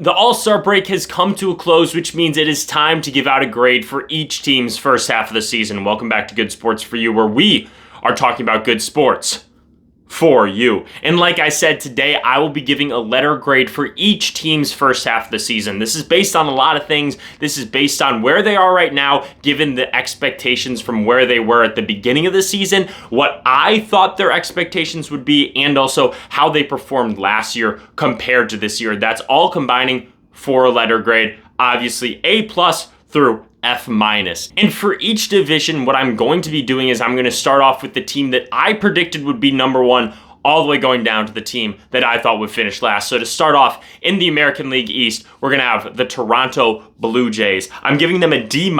The All-Star break has come to a close, which means it is time to give out a grade for each team's first half of the season. Welcome back to Good Sports for You, where we are talking about good sports for you. And like I said, today I will be giving a letter grade for each team's first half of the season. This is based on a lot of things. This is based on where they are right now, given the expectations from where they were at the beginning of the season, what I thought their expectations would be, and also how they performed last year compared to this year. That's all combining for a letter grade, obviously A+ through F-. And for each division, what I'm going to be doing is I'm going to start off with the team that I predicted would be number one, all the way going down to the team that I thought would finish last. So to start off, in the American League East, we're going to have the Toronto Blue Jays. I'm giving them a D-.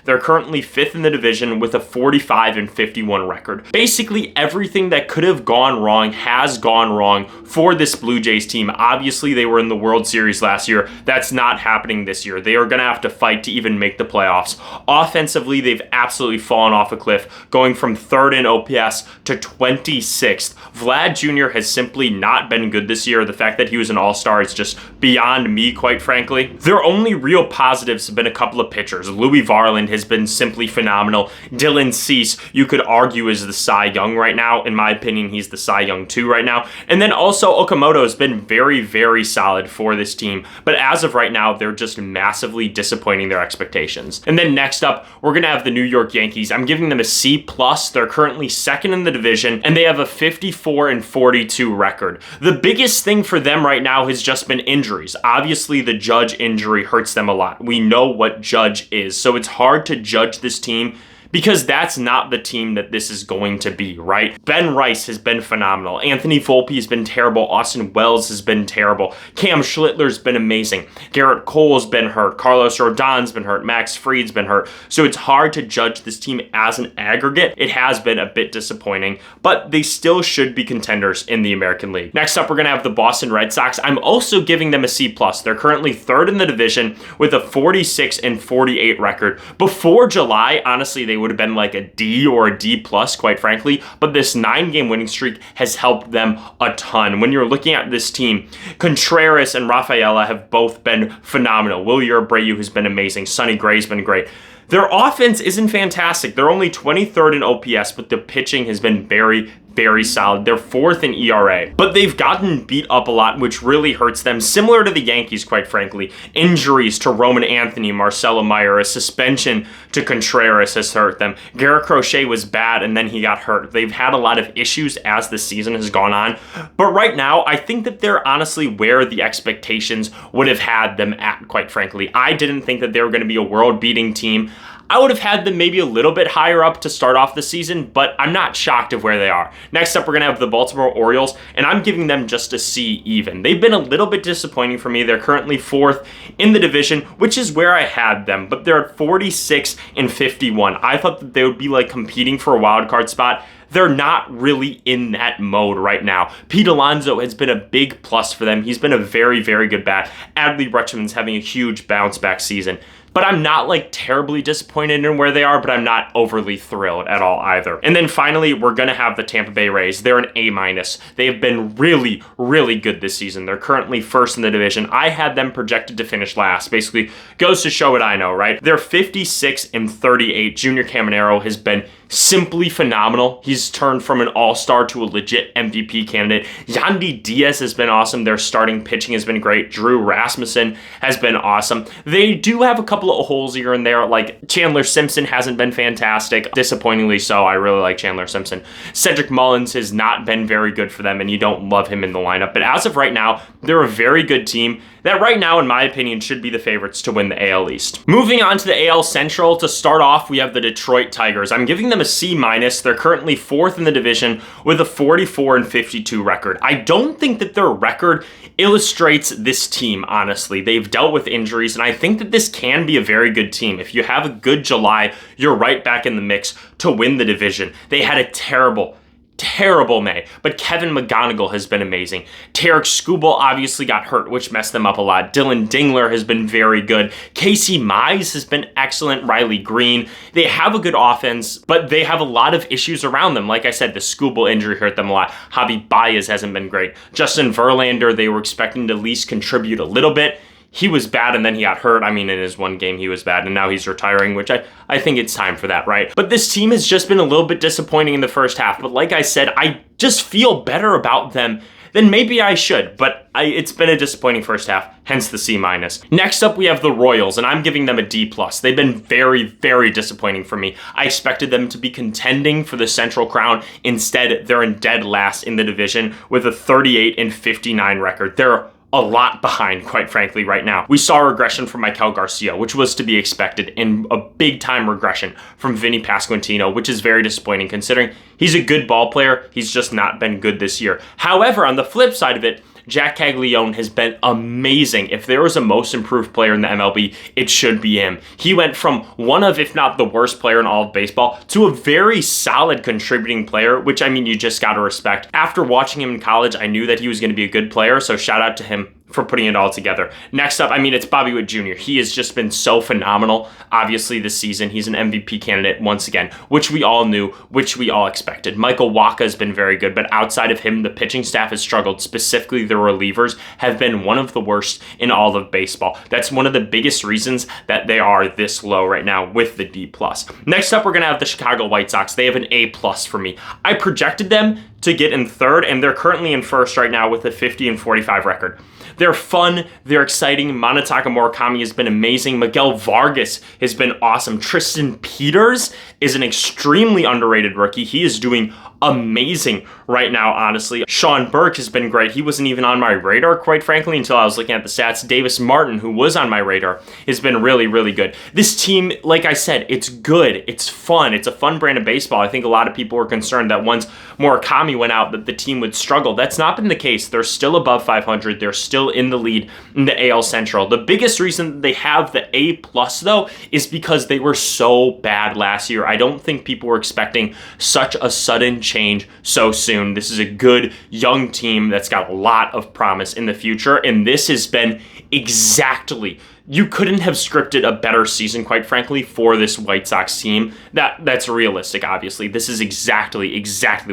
They're currently 5th in the division with a 45-51 record. Basically, everything that could have gone wrong has gone wrong for this Blue Jays team. Obviously, they were in the World Series last year. That's not happening this year. They are going to have to fight to even make the playoffs. Offensively, they've absolutely fallen off a cliff, going from 3rd in OPS to 26th. Vlad Jr. has simply not been good this year. The fact that he was an all-star is just beyond me, quite frankly. Their only real positives have been a couple of pitchers. Louis Varland has been simply phenomenal. Dylan Cease, you could argue, is the Cy Young right now. In my opinion, he's the Cy Young 2 right now. And then also Okamoto has been very, very solid for this team. But as of right now, they're just massively disappointing their expectations. And then next up, we're going to have the New York Yankees. I'm giving them a C+. They're currently 2nd in the division, and they have a 54-42 record. The biggest thing for them right now has just been injuries. Obviously, the Judge injury hurts them a lot. We know what Judge is, so it's hard to judge this team because that's not the team that this is going to be, right? Ben Rice has been phenomenal. Anthony Volpe has been terrible. Austin Wells has been terrible. Cam Schlittler's been amazing. Garrett Cole's been hurt. Carlos Rodon's been hurt. Max Fried's been hurt. So it's hard to judge this team as an aggregate. It has been a bit disappointing, but they still should be contenders in the American League. Next up, we're going to have the Boston Red Sox. I'm also giving them a C+. They're currently 3rd in the division with a 46-48 record. Before July, honestly, they would have been like a D or a D+, quite frankly, but this 9-game winning streak has helped them a ton. When you're looking at this team, Contreras and Rafaela have both been phenomenal. Wilyer Abreu has been amazing. Sonny Gray's been great. Their offense isn't fantastic. They're only 23rd in OPS, but the pitching has been very, very solid. They're 4th in ERA, but they've gotten beat up a lot, which really hurts them. Similar to the Yankees, quite frankly. Injuries to Roman Anthony, Marcelo Meyer, a suspension to Contreras has hurt them. Garrett Crochet was bad, and then he got hurt. They've had a lot of issues as the season has gone on, but right now, I think that they're honestly where the expectations would have had them at, quite frankly. I didn't think that they were going to be a world-beating team. I would have had them maybe a little bit higher up to start off the season, but I'm not shocked of where they are. Next up, we're going to have the Baltimore Orioles, and I'm giving them just a C even. They've been a little bit disappointing for me. They're currently 4th in the division, which is where I had them, but they're at 46-51. I thought that they would be like competing for a wild card spot. They're not really in that mode right now. Pete Alonso has been a big plus for them. He's been a very, very good bat. Adley Rutschman's having a huge bounce back season. But I'm not like terribly disappointed in where they are, but I'm not overly thrilled at all either. And then finally, we're going to have the Tampa Bay Rays. They're an A-. They have been really, really good this season. They're currently 1st in the division. I had them projected to finish last. Basically, goes to show what I know, right? They're 56-38. Junior Caminero has been simply phenomenal. He's turned from an all-star to a legit MVP candidate. Yandy Diaz has been awesome. Their starting pitching has been great. Drew Rasmussen has been awesome. They do have a couple of holes here and there, like Chandler Simpson hasn't been fantastic. Disappointingly so. I really like Chandler Simpson. Cedric Mullins has not been very good for them, and you don't love him in the lineup. But as of right now, they're a very good team that right now, in my opinion, should be the favorites to win the AL East. Moving on to the AL Central, to start off, we have the Detroit Tigers. I'm giving them a C-. They're currently 4th in the division with a 44-52 record. I don't think that their record illustrates this team, honestly. They've dealt with injuries, and I think that this can be a very good team. If you have a good July, you're right back in the mix to win the division. They had a terrible May, but Kevin McGonigal has been amazing. Tarek Skubal obviously got hurt, which messed them up a lot. Dylan Dingler has been very good. Casey Mize has been excellent. Riley Green. They have a good offense, but they have a lot of issues around them. Like I said, the Skubal injury hurt them a lot. Javi Baez hasn't been great. Justin Verlander, they were expecting to at least contribute a little bit. he was bad and then he got hurt. I mean, in his one game he was bad and now he's retiring, which I think it's time for that, right? But this team has just been a little bit disappointing in the first half. But like I said, I just feel better about them than maybe I should, but it's been a disappointing first half, hence the C-. Next up, we have the Royals, and I'm giving them a D+. They've been very, very disappointing for me. I expected them to be contending for the Central Crown. Instead, they're in dead last in the division with a 38-59 record. They're a lot behind, quite frankly, right now. We saw a regression from Maikel Garcia, which was to be expected, and a big-time regression from Vinny Pasquantino, which is very disappointing considering he's a good ball player. He's just not been good this year. However, on the flip side of it, Jack Caglione has been amazing. If there was a most improved player in the MLB, it should be him. He went from one of, if not the worst player in all of baseball, to a very solid contributing player, which, I mean, you just got to respect. After watching him in college, I knew that he was going to be a good player, so shout out to him for putting it all together. Next up, I mean, it's Bobby Witt Jr. He has just been so phenomenal. Obviously, this season, he's an MVP candidate once again, which we all knew, which we all expected. Michael Wacha has been very good, but outside of him, the pitching staff has struggled. Specifically, the relievers have been one of the worst in all of baseball. That's one of the biggest reasons that they are this low right now with the D+. Next up, we're going to have the Chicago White Sox. They have an A+ for me. I projected them to get in third, and they're currently in first right now with a 50-45 record. They're fun. They're exciting. Manataka Murakami has been amazing. Miguel Vargas has been awesome. Tristan Peters is an extremely underrated rookie. He is doing amazing right now, honestly. Sean Burke has been great. He wasn't even on my radar, quite frankly, until I was looking at the stats. Davis Martin, who was on my radar, has been really, really good. This team, like I said, it's good. It's fun. It's a fun brand of baseball. I think a lot of people were concerned that once Murakami went out, that the team would struggle. That's not been the case. They're still above 500. They're still in the lead in the AL Central. The biggest reason they have the A+, though, is because they were so bad last year. I don't think people were expecting such a sudden change so soon. This is a good young team that's got a lot of promise in the future, and this has been exactly, you couldn't have scripted a better season, quite frankly, for this White Sox team. That's realistic, obviously. This is exactly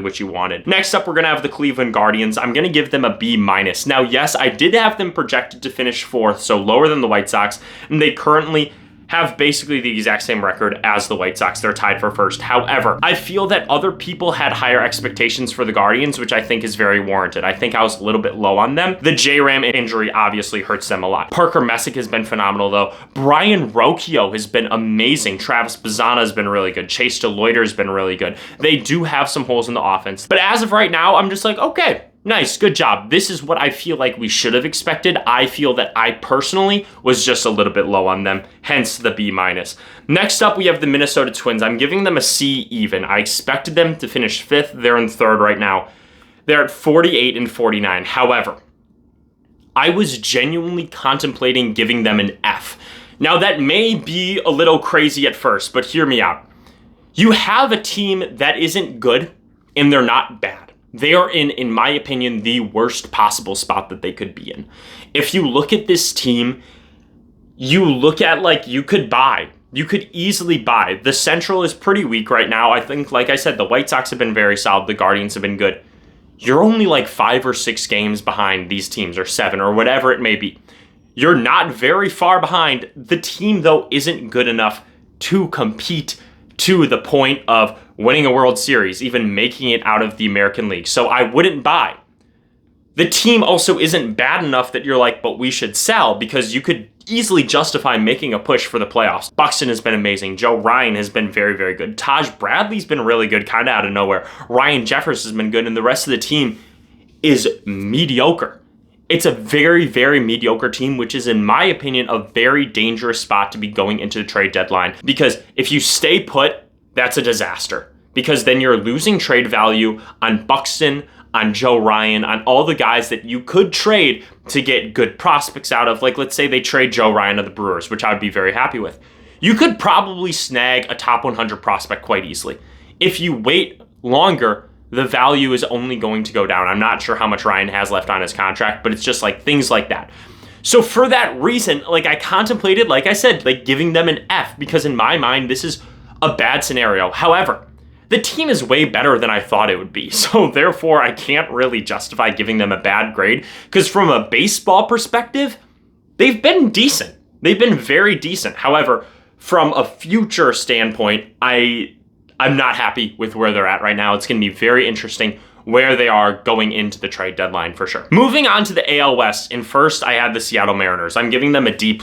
what you wanted. Next up, we're going to have the Cleveland Guardians. I'm going to give them a B-. Now, yes, I did have them projected to finish fourth, so lower than the White Sox, and they currently have basically the exact same record as the White Sox. They're tied for first. However, I feel that other people had higher expectations for the Guardians, which I think is very warranted. I think I was a little bit low on them. The J-Ram injury obviously hurts them a lot. Parker Messick has been phenomenal, though. Brian Rocchio has been amazing. Travis Bazzana has been really good. Chase DeLoiter has been really good. They do have some holes in the offense. But as of right now, I'm just like, okay, nice, good job. This is what I feel like we should have expected. I feel that I personally was just a little bit low on them, hence the B-. Next up, we have the Minnesota Twins. I'm giving them a C even. I expected them to finish fifth. They're in third right now. They're at 48-49. However, I was genuinely contemplating giving them an F. Now, that may be a little crazy at first, but hear me out. You have a team that isn't good, and they're not bad. They are in my opinion, the worst possible spot that they could be in. If you look at this team, you look at, like, you could easily buy. The Central is pretty weak right now. I think, like I said, the White Sox have been very solid. The Guardians have been good. You're only like 5 or 6 games behind these teams, or 7, or whatever it may be. You're not very far behind. The team, though, isn't good enough to compete to the point of winning a World Series, even making it out of the American League. So I wouldn't buy. The team also isn't bad enough that you're like, but we should sell, because you could easily justify making a push for the playoffs. Buxton has been amazing. Joe Ryan has been very, very good. Taj Bradley's been really good, kind of out of nowhere. Ryan Jeffers has been good, and the rest of the team is mediocre. It's a very, very mediocre team, which is, in my opinion, a very dangerous spot to be going into the trade deadline. Because if you stay put, that's a disaster. Because then you're losing trade value on Buxton, on Joe Ryan, on all the guys that you could trade to get good prospects out of. Like, let's say they trade Joe Ryan to the Brewers, which I would be very happy with. You could probably snag a top 100 prospect quite easily. If you wait longer, the value is only going to go down. I'm not sure how much Ryan has left on his contract, but it's just like things like that. So for that reason, like, I contemplated, like I said, like giving them an F, because in my mind, this is a bad scenario. However, the team is way better than I thought it would be. So therefore, I can't really justify giving them a bad grade, because from a baseball perspective, they've been decent. They've been very decent. However, from a future standpoint, I'm not happy with where they're at right now. It's going to be very interesting where they are going into the trade deadline for sure. Moving on to the AL West, in first I had the Seattle Mariners. I'm giving them a D+.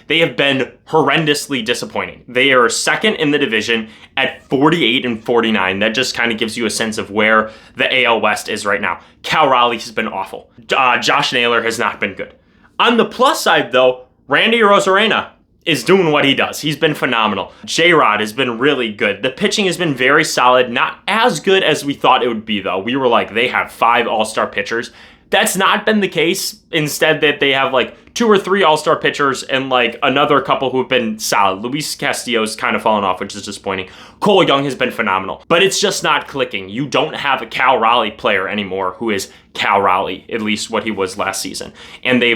They have been horrendously disappointing. They are second in the division at 48-49. That just kind of gives you a sense of where the AL West is right now. Cal Raleigh has been awful. Josh Naylor has not been good. On the plus side though, Randy Arozarena is doing what he does. He's been phenomenal. J-Rod has been really good. The pitching has been very solid. Not as good as we thought it would be, though. We were like, they have 5 all-star pitchers. That's not been the case. Instead, that they have like 2 or 3 all-star pitchers and like another couple who have been solid. Luis Castillo's kind of fallen off, which is disappointing. Cole Young has been phenomenal, but it's just not clicking. You don't have a Cal Raleigh player anymore who is Cal Raleigh, at least what he was last season. And they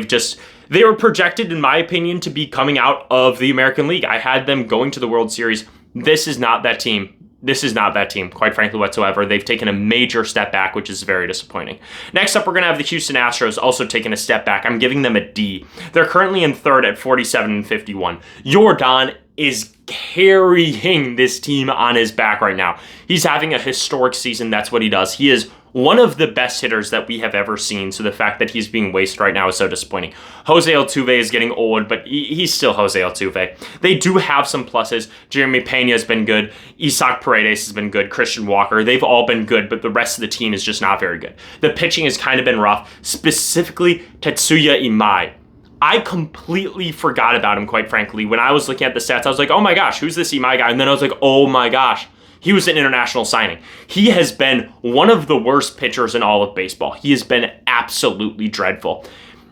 were projected, in my opinion, to be coming out of the American League. I had them going to the World Series. This is not that team. This is not that team, quite frankly, whatsoever. They've taken a major step back, which is very disappointing. Next up, we're going to have the Houston Astros also taking a step back. I'm giving them a D. They're currently in third at 47-51. Yordan is carrying this team on his back right now. He's having a historic season. That's what he does. He is one of the best hitters that we have ever seen, so the fact that he's being wasted right now is so disappointing. Jose Altuve is getting old, but he's still Jose Altuve. They do have some pluses. Jeremy Pena has been good. Isaac Paredes has been good. Christian Walker, they've all been good, but the rest of the team is just not very good. The pitching has kind of been rough, specifically Tetsuya Imai. I completely forgot about him, quite frankly. When I was looking at the stats, I was like, oh my gosh, who's this Imai guy? And then I was like, oh my gosh. He was an international signing. He has been one of the worst pitchers in all of baseball. He has been absolutely dreadful.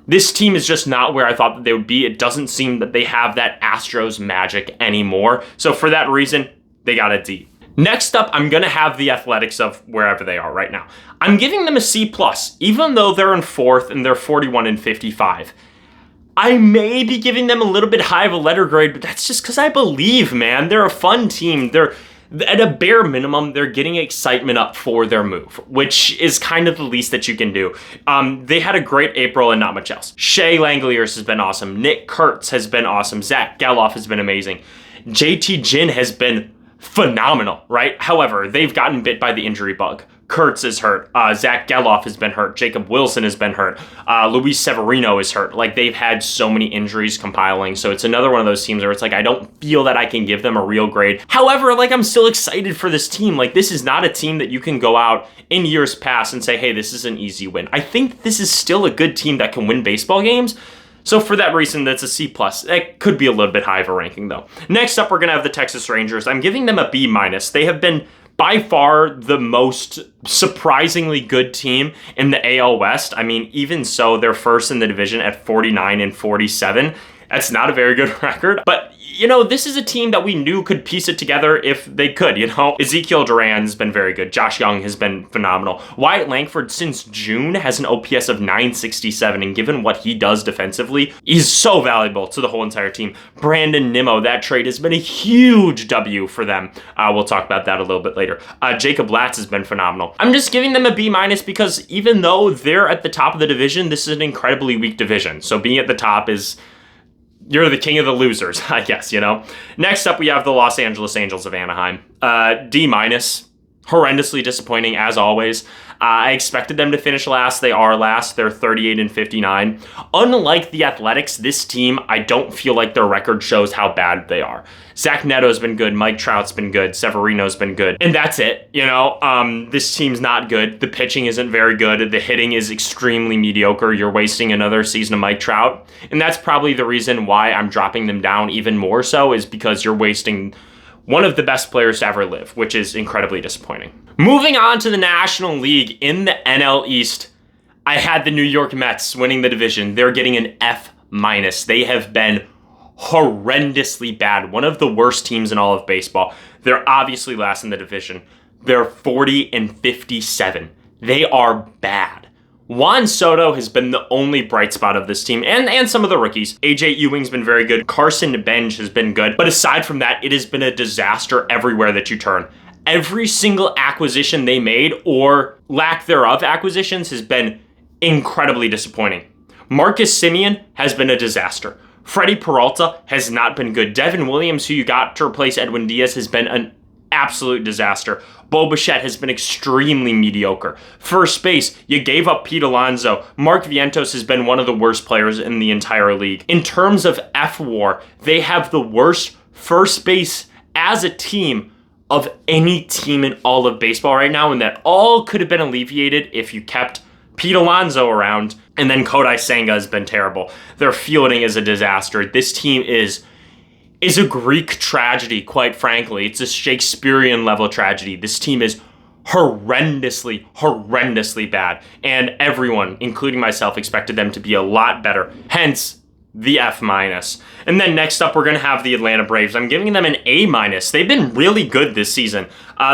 This team is just not where I thought that they would be. It doesn't seem that they have that Astros magic anymore. So for that reason, they got a D. Next up, I'm going to have the Athletics of wherever they are right now. I'm giving them a C+, even though they're in fourth and they're 41-55. I may be giving them a little bit high of a letter grade, but that's just because I believe, man. They're a fun team. At a bare minimum, they're getting excitement up for their move, which is kind of the least that you can do. They had a great April and not much else. Shea Langeliers has been awesome. Nick Kurtz has been awesome. Zach Geloff has been amazing. JT Ginn has been phenomenal, right? However, they've gotten bit by the injury bug. Kurtz is hurt. Zach Geloff has been hurt. Jacob Wilson has been hurt. Luis Severino is hurt. Like, they've had so many injuries compiling. So it's another one of those teams where it's like, I don't feel that I can give them a real grade. However, like, I'm still excited for this team. Like, this is not a team that you can go out in years past and say, hey, this is an easy win. I think this is still a good team that can win baseball games. So for that reason, that's a C+. That could be a little bit high of a ranking, though. Next up, we're going to have the Texas Rangers. I'm giving them a B-. They have been by far the most surprisingly good team in the AL West. I mean, even so, they're first in the division at 49-47. That's not a very good record, but this is a team that we knew could piece it together if they could, Ezekiel Duran's been very good. Josh Young has been phenomenal. Wyatt Langford since June has an OPS of 967, and given what he does defensively, he's so valuable to the whole entire team. Brandon Nimmo, that trade has been a huge W for them. We'll talk about that a little bit later. Jacob Latz has been phenomenal. I'm just giving them a B- because even though they're at the top of the division, this is an incredibly weak division. So being at the top is... you're the king of the losers, I guess, Next up, we have the Los Angeles Angels of Anaheim. D-, horrendously disappointing, as always. I expected them to finish last. They are last. They're 38-59. Unlike the Athletics, this team, I don't feel like their record shows how bad they are. Zach Neto's been good. Mike Trout's been good. Severino's been good. And that's it, This team's not good. The pitching isn't very good. The hitting is extremely mediocre. You're wasting another season of Mike Trout. And that's probably the reason why I'm dropping them down even more so, is because you're wasting one of the best players to ever live, which is incredibly disappointing. Moving on to the National League, in the NL East, I had the New York Mets winning the division. They're getting an F-. They have been horrendously bad. One of the worst teams in all of baseball. They're obviously last in the division. They're 40-57. They are bad. Juan Soto has been the only bright spot of this team, and some of the rookies. AJ Ewing's been very good. Carson Bench has been good. But aside from that, it has been a disaster everywhere that you turn. Every single acquisition they made, or lack thereof acquisitions, has been incredibly disappointing. Marcus Semien has been a disaster. Freddie Peralta has not been good. Devin Williams, who you got to replace Edwin Diaz, has been an absolute disaster. Bo Bichette has been extremely mediocre. First base, you gave up Pete Alonso. Mark Vientos has been one of the worst players in the entire league. In terms of F-WAR, they have the worst first base as a team of any team in all of baseball right now, and that all could have been alleviated if you kept Pete Alonso around. And then Kodai Senga has been terrible. Their fielding is a disaster. This team is a Greek tragedy, quite frankly. It's a Shakespearean level tragedy. This team is horrendously bad. And everyone, including myself, expected them to be a lot better. Hence, the F-. And then next up, we're going to have the Atlanta Braves. I'm giving them an A-. They've been really good this season.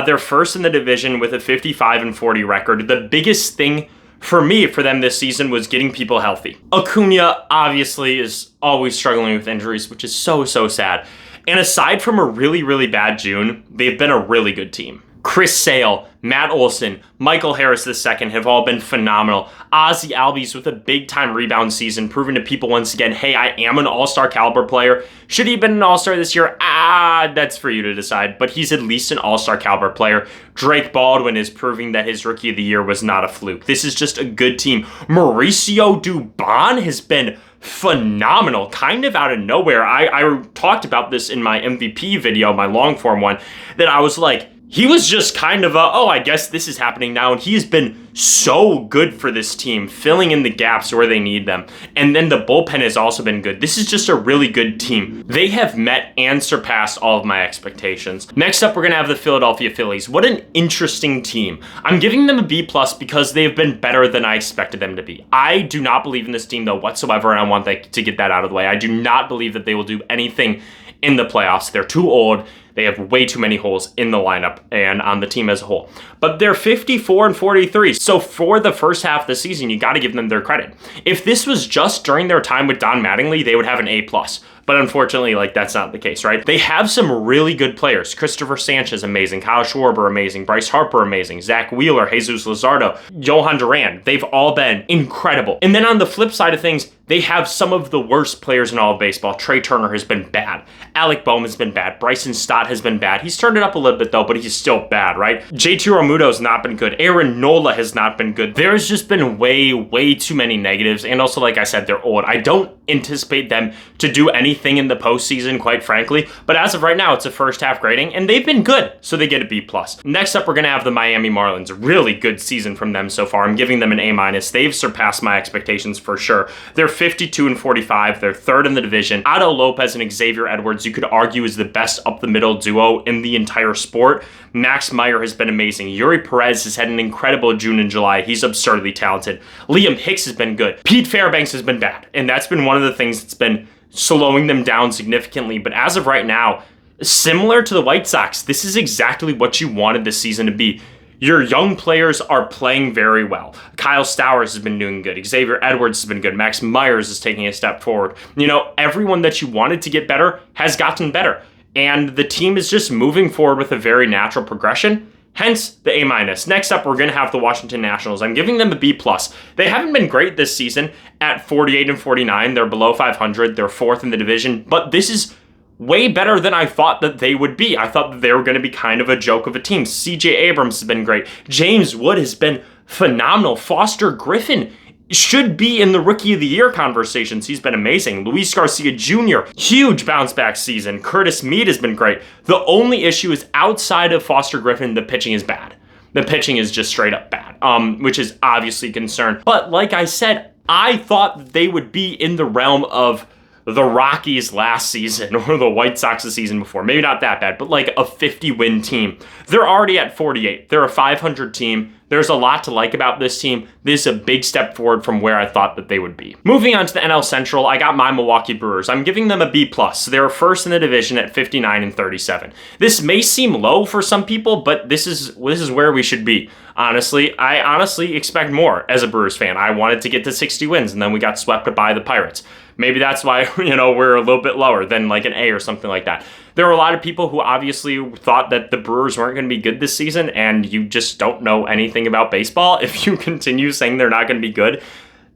They're first in the division with a 55-40 record. The biggest thing for them this season was getting people healthy. Acuna obviously is always struggling with injuries, which is so sad. And aside from a really bad June, they've been a really good team. Chris Sale, Matt Olson, Michael Harris II have all been phenomenal. Ozzie Albies with a big-time rebound season, proving to people once again, hey, I am an all-star caliber player. Should he have been an all-star this year? That's for you to decide, but he's at least an all-star caliber player. Drake Baldwin is proving that his rookie of the year was not a fluke. This is just a good team. Mauricio Dubon has been phenomenal, kind of out of nowhere. I talked about this in my MVP video, my long-form one, that I was like, he was just kind of I guess this is happening now, and he has been so good for this team, filling in the gaps where they need them. And then the bullpen has also been good. This is just a really good team. They have met and surpassed all of my expectations. Next up, we're going to have the Philadelphia Phillies. What an interesting team. I'm giving them a B+ because they have been better than I expected them to be. I do not believe in this team, though, whatsoever, and I want to get that out of the way. I do not believe that they will do anything in the playoffs. They're too old. They have way too many holes in the lineup and on the team as a whole. But they're 54-43. So for the first half of the season, you got to give them their credit. If this was just during their time with Don Mattingly, they would have an A+. But unfortunately, that's not the case, right? They have some really good players. Christopher Sanchez, amazing. Kyle Schwarber, amazing. Bryce Harper, amazing. Zach Wheeler, Jesus Luzardo, Johan Duran. They've all been incredible. And then on the flip side of things, they have some of the worst players in all of baseball. Trey Turner has been bad. Alec Bohm has been bad. Bryson Stott has been bad. He's turned it up a little bit, though, but he's still bad, right? JT Realmuto's not been good. Aaron Nola has not been good. There's just been way too many negatives. And also, like I said, they're old. I don't anticipate them to do anything in the postseason, quite frankly. But as of right now, it's a first half grading, and they've been good, so they get a B+. Next up, we're going to have the Miami Marlins. A really good season from them so far. I'm giving them an A-. They've surpassed my expectations for sure. They're 52-45. They're third in the division. Otto Lopez and Xavier Edwards, you could argue, is the best up-the-middle duo in the entire sport. Max Meyer has been amazing. Yuri Perez has had an incredible June and July. He's absurdly talented. Liam Hicks has been good. Pete Fairbanks has been bad, and that's been one of the things that's been slowing them down significantly. But as of right now, similar to the White Sox, this is exactly what you wanted this season to be. Your young players are playing very well. Kyle Stowers has been doing good. Xavier Edwards has been good. Max Myers is taking a step forward. Everyone that you wanted to get better has gotten better. And the team is just moving forward with a very natural progression. Hence, the A-. Next up, we're going to have the Washington Nationals. I'm giving them a B+. They haven't been great this season at 48-49. They're below 500. They're fourth in the division. But this is way better than I thought that they would be. I thought that they were going to be kind of a joke of a team. CJ Abrams has been great. James Wood has been phenomenal. Foster Griffin should be in the Rookie of the Year conversations. He's been amazing. Luis Garcia Jr., huge bounce back season. Curtis Mead has been great. The only issue is outside of Foster Griffin, the pitching is bad. The pitching is just straight up bad, which is obviously a concern. But like I said, I thought that they would be in the realm of the Rockies last season or the White Sox the season before. Maybe not that bad, but like a 50-win team. They're already at 48. They're a 500 team. There's a lot to like about this team. This is a big step forward from where I thought that they would be. Moving on to the NL Central, I got my Milwaukee Brewers. I'm giving them a B+. They're first in the division at 59-37. This may seem low for some people, but this is where we should be. Honestly, I honestly expect more as a Brewers fan. I wanted to get to 60 wins, and then we got swept by the Pirates. Maybe that's why, we're a little bit lower than like an A or something like that. There were a lot of people who obviously thought that the Brewers weren't going to be good this season, and you just don't know anything about baseball if you continue saying they're not going to be good.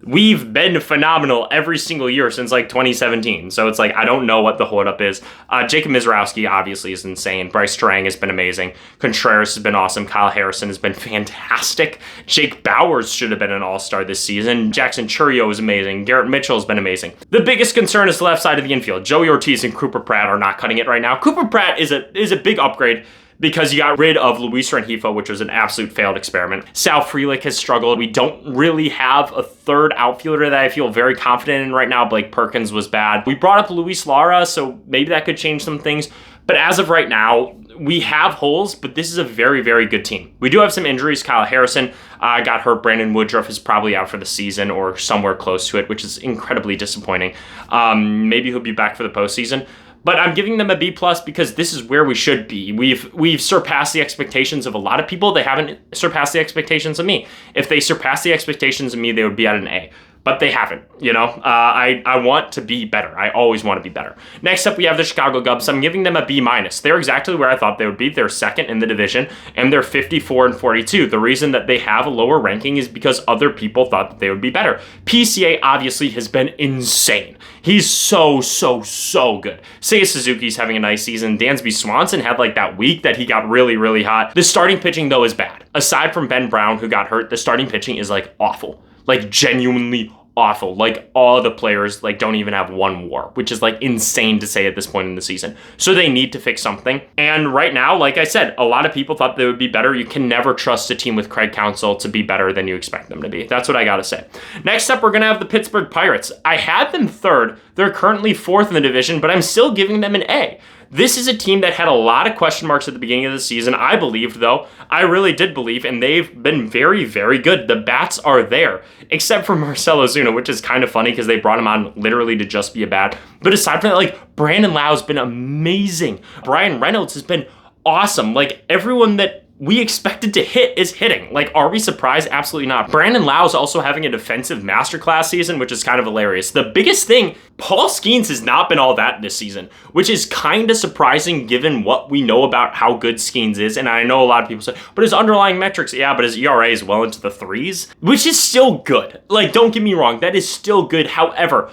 we've been phenomenal every single year since like 2017. So it's like, I don't know what the holdup is. Jacob Mizrowski obviously is insane. Bryce Terang has been amazing. Contreras has been awesome. Kyle Harrison has been fantastic. Jake Bowers should have been an all-star this season. Jackson Chourio is amazing. Garrett Mitchell has been amazing. The biggest concern is the left side of the infield. Joey Ortiz and Cooper Pratt are not cutting it right now. Cooper Pratt is a big upgrade because you got rid of Luis Rengifo, which was an absolute failed experiment. Sal Frelick has struggled. We don't really have a third outfielder that I feel very confident in right now. Blake Perkins was bad. We brought up Luis Lara, so maybe that could change some things. But as of right now, we have holes, but this is a very, very good team. We do have some injuries. Kyle Harrison got hurt. Brandon Woodruff is probably out for the season or somewhere close to it, which is incredibly disappointing. Maybe he'll be back for the postseason. But I'm giving them a B+ because this is where we should be. We've surpassed the expectations of a lot of people. They haven't surpassed the expectations of me. If they surpassed the expectations of me, they would be at an A. But they haven't, you know? I want to be better. I always want to be better. Next up, we have the Chicago Cubs. I'm giving them a B-. They're exactly where I thought they would be. They're second in the division, and they're 54-42. The reason that they have a lower ranking is because other people thought that they would be better. PCA obviously has been insane. He's so good. Seiya Suzuki's having a nice season. Dansby Swanson had like that week that he got really, really hot. The starting pitching, though, is bad. Aside from Ben Brown, who got hurt, the starting pitching is like awful. Like genuinely awful. Like all the players like don't even have one WAR, which is like insane to say at this point in the season. So they need to fix something. And right now, like I said, a lot of people thought they would be better. You can never trust a team with Craig Counsell to be better than you expect them to be. That's what I gotta say. Next up, we're gonna have the Pittsburgh Pirates. I had them third. They're currently fourth in the division, but I'm still giving them an A. This is a team that had a lot of question marks at the beginning of the season. I believed, though. I really did believe, and they've been very, very good. The bats are there, except for Marcell Ozuna, which is kind of funny because they brought him on literally to just be a bat. But aside from that, like, Brandon Lau's been amazing. Brian Reynolds has been awesome. Like, everyone that we expected to hit is hitting. Like, are we surprised? Absolutely not. Brandon Lau's also having a defensive masterclass season, which is kind of hilarious. The biggest thing, Paul Skeens has not been all that this season, which is kind of surprising given what we know about how good Skeens is. And I know a lot of people say, but his underlying metrics, yeah, but his ERA is well into the threes, which is still good. Like, don't get me wrong, that is still good. However,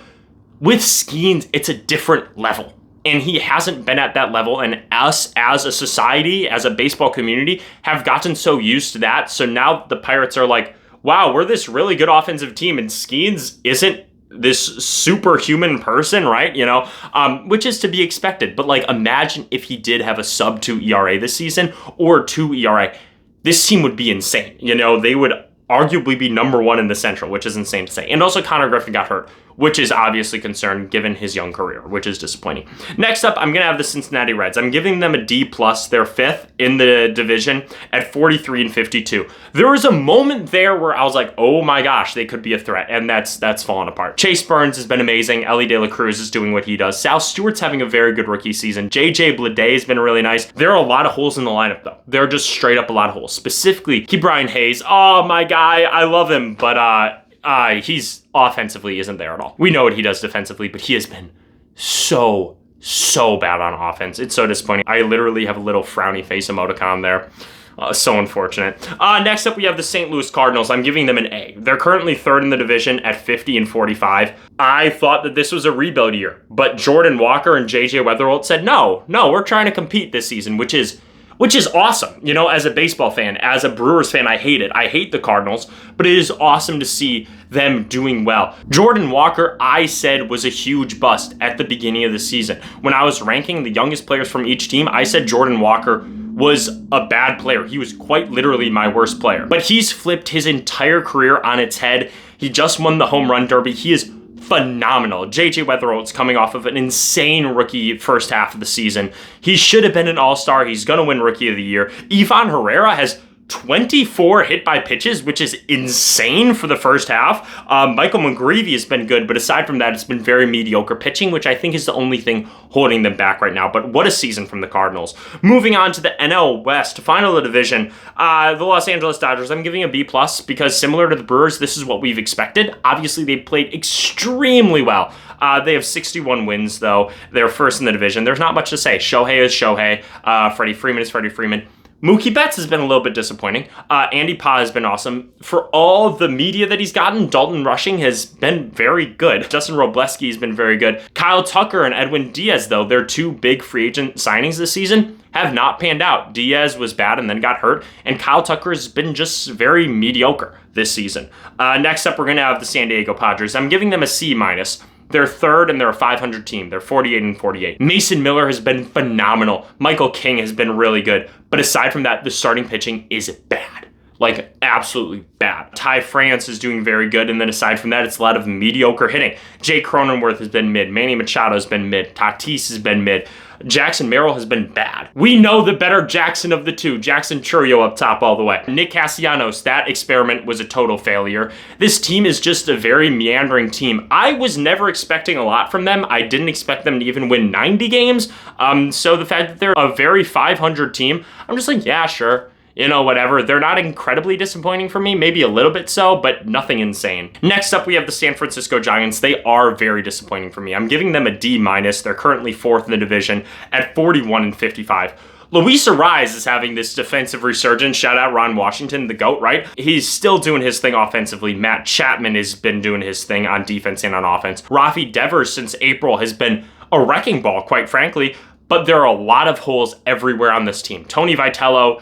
with Skeens, it's a different level. And he hasn't been at that level, and us as a society, as a baseball community, have gotten so used to that. So now the Pirates are like, wow, we're this really good offensive team, and Skeens isn't this superhuman person, right? You know, which is to be expected. But like, imagine if he did have a sub-2 ERA this season, or 2 ERA. This team would be insane. You know, they would arguably be number one in the Central, which is insane to say. And also Connor Griffin got hurt, which is obviously concerned given his young career, which is disappointing. Next up, I'm going to have the Cincinnati Reds. I'm giving them a D+. They're fifth in the division at 43-52. There was a moment there where I was like, oh my gosh, they could be a threat, and that's fallen apart. Chase Burns has been amazing. Ellie De La Cruz is doing what he does. Sal Stewart's having a very good rookie season. JJ Bleday has been really nice. There are a lot of holes in the lineup, though. There are just straight up a lot of holes. Specifically, Ke'Bryan Hayes. Oh, my guy. I love him, but he's offensively isn't there at all. We know what he does defensively, but he has been so bad on offense. It's so disappointing. I literally have a little frowny face emoticon there. So unfortunate. Next up, we have the St. Louis Cardinals. I'm giving them an A. They're currently third in the division at 50-45. I thought that this was a rebuild year, but Jordan Walker and JJ Weatherholt said, no, we're trying to compete this season, which is awesome. You know, as a baseball fan, as a Brewers fan, I hate it. I hate the Cardinals, but it is awesome to see them doing well. Jordan Walker, I said, was a huge bust at the beginning of the season. When I was ranking the youngest players from each team, I said Jordan Walker was a bad player. He was quite literally my worst player. But he's flipped his entire career on its head. He just won the home run derby. He is phenomenal. JJ Weatherholt's coming off of an insane rookie first half of the season. He should have been an all-star. He's going to win Rookie of the Year. Ivan Herrera has 24 hit by pitches, which is insane for the first half. Michael McGreevy has been good, but aside from that, it's been very mediocre pitching, which I think is the only thing holding them back right now. But what a season from the Cardinals. Moving on to the NL West, final of the division, the Los Angeles Dodgers, I'm giving a B+, because similar to the Brewers, this is what we've expected. Obviously, they played extremely well. They have 61 wins, though. They're first in the division. There's not much to say. Shohei is Shohei. Freddie Freeman is Freddie Freeman. Mookie Betts has been a little bit disappointing. Andy Pa has been awesome. For all the media that he's gotten, Dalton Rushing has been very good. Justin Robleski has been very good. Kyle Tucker and Edwin Diaz, though, their two big free agent signings this season, have not panned out. Diaz was bad and then got hurt, and Kyle Tucker has been just very mediocre this season. Next up, we're going to have the San Diego Padres. I'm giving them a C-. They're third and they're a 500 team. They're 48-48. Mason Miller has been phenomenal. Michael King has been really good. But aside from that, the starting pitching is bad. Like, absolutely bad. Ty France is doing very good. And then aside from that, it's a lot of mediocre hitting. Jay Cronenworth has been mid. Manny Machado has been mid. Tatis has been mid. Jackson Merrill has been bad. We know the better Jackson of the two. Jackson Chourio up top all the way. Nick Castellanos, that experiment was a total failure. This team is just a very meandering team. I was never expecting a lot from them. I didn't expect them to even win 90 games. So the fact that they're a very 500 team, I'm just like, yeah, sure. You know, whatever. They're not incredibly disappointing for me, maybe a little bit so, but nothing insane. Next up, we have the San Francisco Giants. They are very disappointing for me. I'm giving them a D-. They're currently fourth in the division at 41-55. Luis Arraez is having this defensive resurgence. Shout out Ron Washington, the GOAT, right? He's still doing his thing offensively. Matt Chapman has been doing his thing on defense and on offense. Rafi Devers since April has been a wrecking ball, quite frankly, but there are a lot of holes everywhere on this team. Tony Vitello,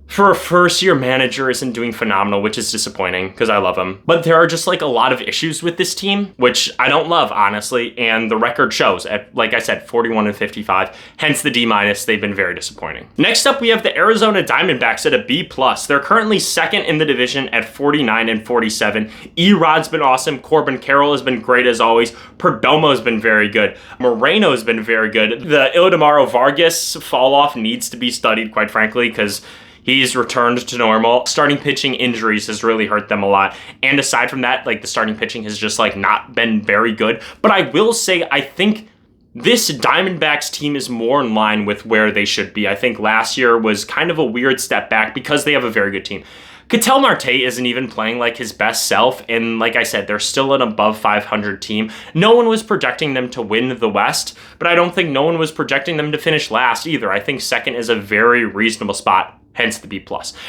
for a first-year manager, isn't doing phenomenal, which is disappointing because I love him. But there are just like a lot of issues with this team, which I don't love, honestly. And the record shows at, like I said, 41-55. Hence the D-. They've been very disappointing. Next up, we have the Arizona Diamondbacks at a B+. They're currently second in the division at 49-47. Erod's been awesome. Corbin Carroll has been great as always. Perdomo's been very good. Moreno's been very good. The Ildemaro Vargas fall-off needs to be studied, quite frankly, because he's returned to normal. Starting pitching injuries has really hurt them a lot. And aside from that, like the starting pitching has just like not been very good. But I will say, I think this Diamondbacks team is more in line with where they should be. I think last year was kind of a weird step back because they have a very good team. Ketel Marte isn't even playing like his best self, and like I said, they're still an above 500 team. No one was projecting them to win the West, but I don't think no one was projecting them to finish last either. I think second is a very reasonable spot. Hence the B+.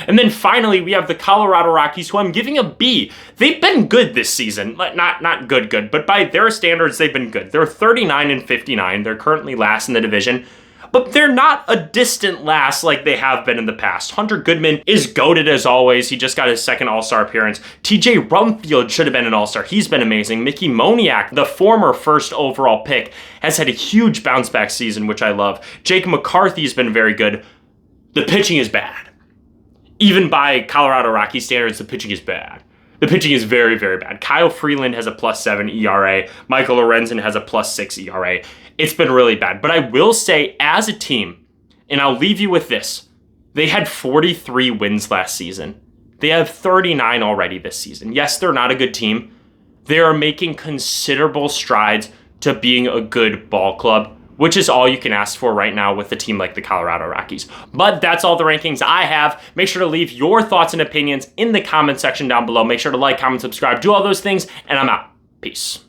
And then finally, we have the Colorado Rockies, who I'm giving a B. They've been good this season. Not good, but by their standards, they've been good. They're 39-59. They're currently last in the division. But they're not a distant last like they have been in the past. Hunter Goodman is goated as always. He just got his second All-Star appearance. TJ Rumfield should have been an All-Star. He's been amazing. Mickey Moniak, the former first overall pick, has had a huge bounce-back season, which I love. Jake McCarthy's been very good. The pitching is bad. Even by Colorado Rockies standards, the pitching is bad. The pitching is very, very bad. Kyle Freeland has a +7 ERA. Michael Lorenzen has a +6 ERA. It's been really bad. But I will say, as a team, and I'll leave you with this, they had 43 wins last season. They have 39 already this season. Yes, they're not a good team. They are making considerable strides to being a good ball club, which is all you can ask for right now with a team like the Colorado Rockies. But that's all the rankings I have. Make sure to leave your thoughts and opinions in the comment section down below. Make sure to like, comment, subscribe, do all those things, and I'm out. Peace.